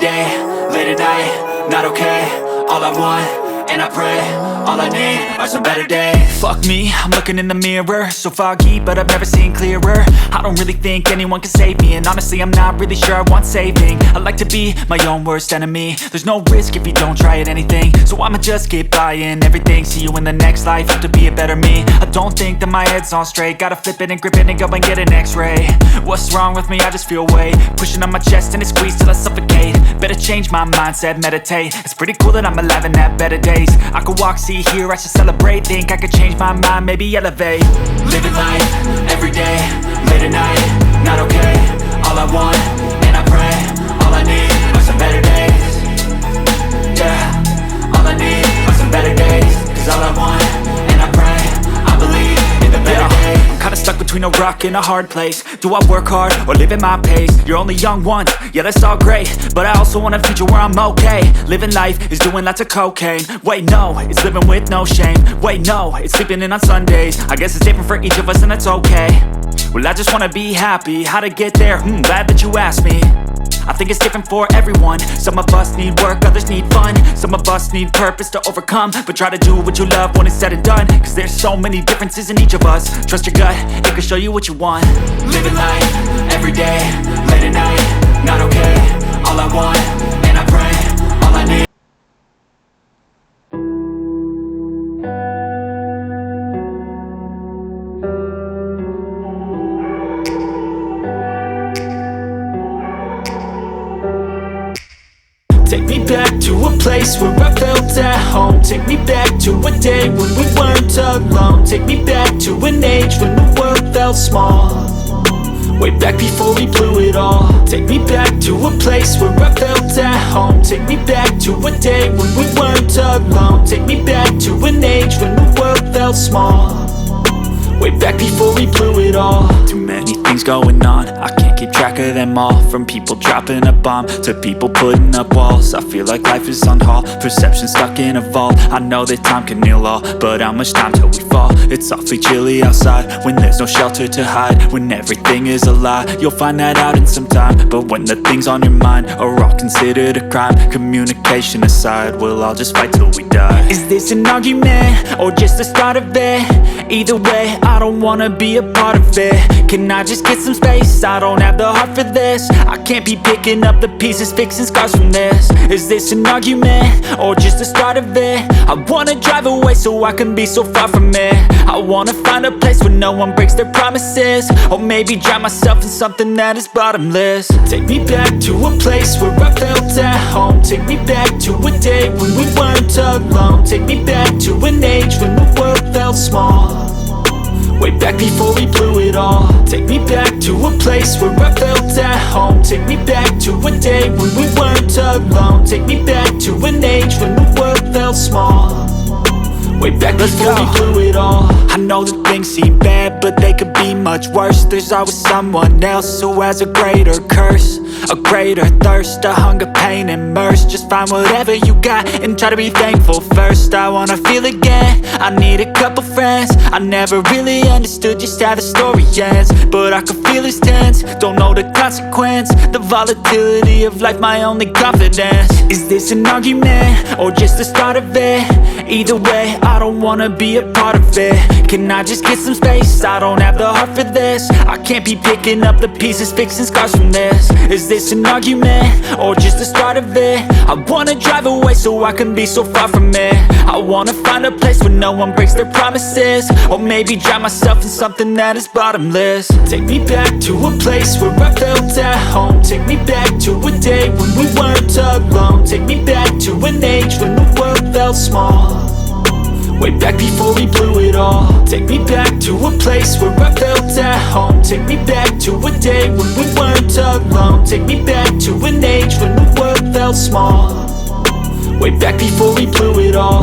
day, late at night, not okay. All I want, and I pray, all I need are some better days. Fuck me, I'm looking in the mirror, so foggy, but I've never seen clearer. I don't really think anyone can save me, and honestly I'm not really sure I want saving. I like to be my own worst enemy. There's no risk if you don't try at anything, so I'ma just keep buying everything. See you in the next life, have to be a better me. I don't think that my head's on straight, gotta flip it and grip it and go and get an x-ray. What's wrong with me? I just feel weight pushing on my chest and it squeezes till I suffocate. Better change my mindset, meditate. It's pretty cool that I'm alive and have better days. I could walk, see, hear, I should celebrate. Think I could change my mind, maybe elevate. Living life, every day, late at night, not okay. All I want, and I pray, all I need are some better days. Yeah, all I need are some better days. Cause all I want, and I pray, I believe in the better days. I'm kinda stuck between a rock and a hard place. Do I work hard or live at my pace? You're only young once, yeah that's all great, but I also want a future where I'm okay. Living life is doing lots of cocaine. Wait no, it's living with no shame. Wait no, it's sleeping in on Sundays. I guess it's different for each of us and that's okay. Well I just wanna be happy, how to get there? Glad that you asked me. I think it's different for everyone. Some of us need work, others need fun. Some of us need purpose to overcome. But try to do what you love when it's said and done. Cause there's so many differences in each of us. Trust your gut, it can show you what you want. Living life, every day, late at night, not okay. All I want, and I pray, all I need. Take me back to a place where I felt at home. Take me back to a day when we weren't alone. Take me back to an age when the world felt small. Way back before we blew it all. Take me back to a place where I felt at home. Take me back to a day when we weren't alone. Take me back to an age when the world felt small. Way back before we blew it all. Too many things going on, I can't keep track of them all. From people dropping a bomb to people putting up walls. I feel like life is on hold, perception stuck in a vault. I know that time can heal all, but how much time till we fall? It's awfully chilly outside, when there's no shelter to hide. When everything is a lie, you'll find that out in some time. But when the things on your mind are all considered a crime, communication aside, we'll all just fight till we die. Is this an argument, or just the start of it? Either way, I don't wanna be a part of it. Can I just get some space? I don't have the heart for this. I can't be picking up the pieces, fixing scars from this. Is this an argument, or just the start of it? I wanna drive away so I can be so far from it. I wanna find a place where no one breaks their promises. Or maybe drown myself in something that is bottomless. Take me back to a place where I felt at home. Take me back to a day when we weren't alone. Take me back to an age when the world felt small. Way back before we blew it all. Take me back to a place where I felt at home. Take me back to a day when we weren't alone. Take me back to an age when the world felt small. Way back before we blew it all. I know that things seem bad, but they could be much worse. There's always someone else who has a greater curse, a greater thirst, a hunger, pain, and mercy. Just find whatever you got and try to be thankful first. I wanna feel again, I need a couple friends. I never really understood just how the story ends, but I can feel it's tense, don't know the consequence. The volatility of life, my only confidence. Is this an argument, or just the start of it? Either way, I don't wanna be a part of it. Can I just get some space? I don't have the heart for this. I can't be picking up the pieces, fixing scars from this. Is this an argument, or just the start of it? I wanna drive away so I can be so far from it. I wanna find a place where no one breaks their promises. Or maybe drown myself in something that is bottomless. Take me back to a place where I felt at home. Take me back to a day when we weren't alone. Take me back to an age when the world felt small. Way back before we blew it all. Take me back to a place where I felt at home. Take me back to a day when we weren't alone. Take me back to an age when the world felt small. Way back before we blew it all.